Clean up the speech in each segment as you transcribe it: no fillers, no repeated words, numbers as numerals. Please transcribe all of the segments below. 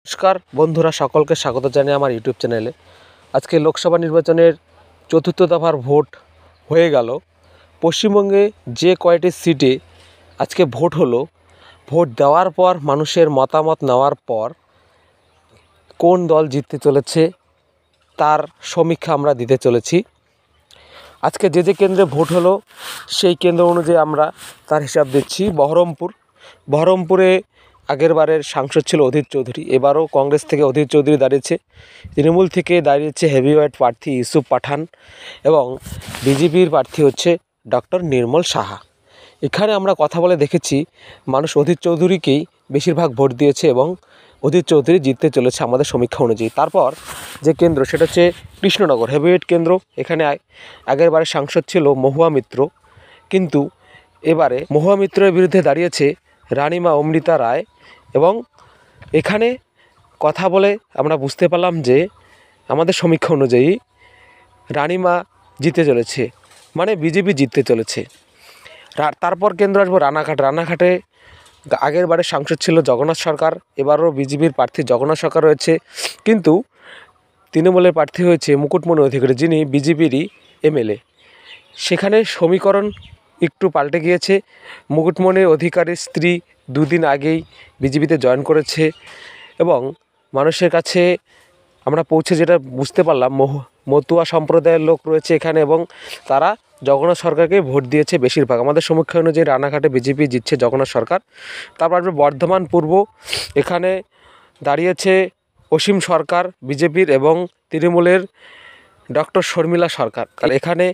নমস্কার বন্ধুরা, সকলকে স্বাগত জানাই আমার ইউটিউব চ্যানেলে। আজকে লোকসভা নির্বাচনের চতুর্থ দফার ভোট হয়ে গেল। পশ্চিমবঙ্গে যে কয়টি সিটে আজকে ভোট হলো, ভোট দেওয়ার পর মানুষের মতামত নেওয়ার পর কোন দল জিততে চলেছে তার সমীক্ষা আমরা দিতে চলেছি। আজকে যে কেন্দ্রে ভোট হলো সেই কেন্দ্র অনুযায়ী আমরা তার হিসাব দিচ্ছি। বহরমপুরে আগের বারের সাংসদ ছিল অধীর চৌধুরী, এবারও কংগ্রেস থেকে অধীর চৌধুরী দাঁড়িয়েছে। তৃণমূল থেকে দাঁড়িয়েছে হেভিওয়েট প্রার্থী ইউসুফ পাঠান এবং বিজেপির প্রার্থী হচ্ছে ডক্টর নির্মল সাহা। এখানে আমরা কথা বলে দেখেছি মানুষ অধীর চৌধুরীকেই বেশিরভাগ ভোট দিয়েছে এবং অধীর চৌধুরী জিততে চলেছে আমাদের সমীক্ষা অনুযায়ী। তারপর যে কেন্দ্র সেটা হচ্ছে কৃষ্ণনগর হেভিওয়েট কেন্দ্র। এখানে আগের বারের সাংসদ ছিল মহুয়া মিত্র, কিন্তু এবারে মহুয়া মিত্রের বিরুদ্ধে দাঁড়িয়েছে রানিমা অমৃতা রায় এবং এখানে কথা বলে আমরা বুঝতে পারলাম যে আমাদের সমীক্ষা অনুযায়ী রানিমা জিতে চলেছে, মানে বিজেপি জিততে চলেছে। তারপর কেন্দ্র আসবো রানাঘাটে আগের বারের সাংসদ ছিল জগন্নাথ সরকার, এবারও বিজেপির প্রার্থী জগন্নাথ সরকার রয়েছে, কিন্তু তৃণমূলের প্রার্থী হয়েছে মুকুটমণি অধিকারী, যিনি বিজেপিরই এমএলএ। সেখানে সমীকরণ একটু পাল্টে গিয়েছে। মুকুটমণি অধিকারীর স্ত্রী দুদিন আগেই বিজেপিতে জয়েন করেছে এবং মানুষের কাছে আমরা পৌঁছে যেটা বুঝতে পারলাম, মতুয়া সম্প্রদায়ের লোক রয়েছে এখানে এবং তারা জগন্নাথ সরকারকে ভোট দিয়েছে বেশিরভাগ। আমাদের সমীক্ষা অনুযায়ী রানাঘাটে বিজেপি জিতছে জগন্নাথ সরকার। তারপর আসবে বর্ধমান পূর্ব, এখানে দাঁড়িয়েছে অসীম সরকার বিজেপির এবং তৃণমূলের ডক্টর শর্মিলা সরকার। এখানে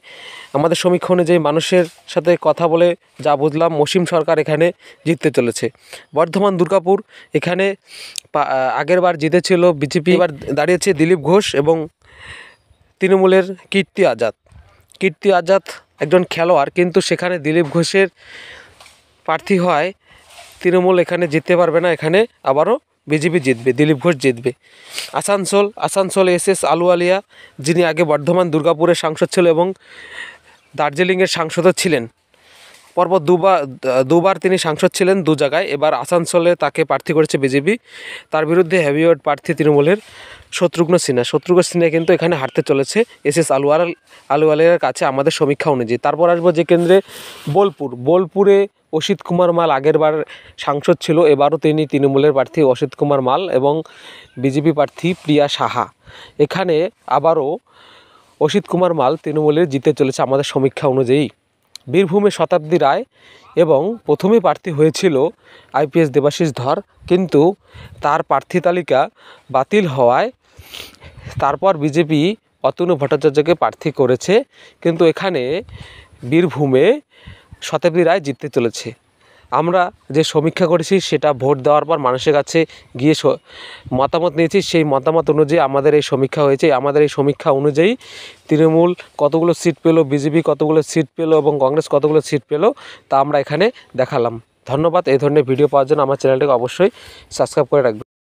আমাদের সমীক্ষা অনুযায়ী মানুষের সাথে কথা বলে যা বুঝলাম অসীম সরকার এখানে জিততে চলেছে। বর্ধমান দুর্গাপুর, এখানে আগের বার জিতেছিল বিজেপি, এবার দাঁড়িয়েছে দিলীপ ঘোষ এবং তৃণমূলের কীর্তি আজাদ একজন খেলোয়াড়, কিন্তু সেখানে দিলীপ ঘোষের প্রার্থী হয় তৃণমূল এখানে জিততে পারবে না, এখানে আবারও বিজেপি জিতবে, দিলীপ ঘোষ জিতবে। আসানসোল এস আলুওয়ালিয়া, যিনি আগে বর্ধমান দুর্গাপুরের সাংসদ ছিল এবং দার্জিলিংয়ের সাংসদও ছিলেন, পরপর দুবার তিনি সাংসদ ছিলেন দু জায়গায়। এবার আসানসোলে তাকে প্রার্থী করেছে বিজেপি, তার বিরুদ্ধে হেভিওয়েট প্রার্থী তৃণমূলের শত্রুঘ্ন সিনহা কিন্তু এখানে হারতে চলেছে এস আলুওয়ালিয়ার কাছে আমাদের সমীক্ষা অনুযায়ী। তারপর আসবো যে কেন্দ্রে বোলপুরে অসিত কুমার মাল আগের বার সাংসদ ছিল, এবারও তিনি তৃণমূলের প্রার্থী অসিত কুমার মাল এবং বিজেপি প্রার্থী প্রিয়া সাহা। এখানে আবারও অসিত কুমার মাল তৃণমূলের জিতে চলেছে আমাদের সমীক্ষা অনুযায়ী। বীরভূমে শতাব্দী রায় এবং প্রথমেই প্রার্থী হয়েছিল আইপিএস দেবাশিস ধর, কিন্তু তার প্রার্থী তালিকা বাতিল হওয়ায় তারপর বিজেপি অতনু ভট্টাচার্যকে প্রার্থী করেছে, কিন্তু এখানে বীরভূমে শতাব্দী রায় জিততে চলেছে। আমরা যে সমীক্ষা করেছি সেটা ভোট দেওয়ার পর মানুষের কাছে গিয়ে মতামত নিয়েছি, সেই মতামত অনুযায়ী আমাদের এই সমীক্ষা হয়েছে। আমাদের এই সমীক্ষা অনুযায়ী তৃণমূল কতগুলো সিট পেল, বিজেপি কতগুলো সিট পেল এবং কংগ্রেস কতগুলো সিট পেল তা আমরা এখানে দেখালাম। ধন্যবাদ। এই ধরনের ভিডিও পাওয়ার জন্য আমার চ্যানেলটাকে অবশ্যই সাবস্ক্রাইব করে রাখবেন।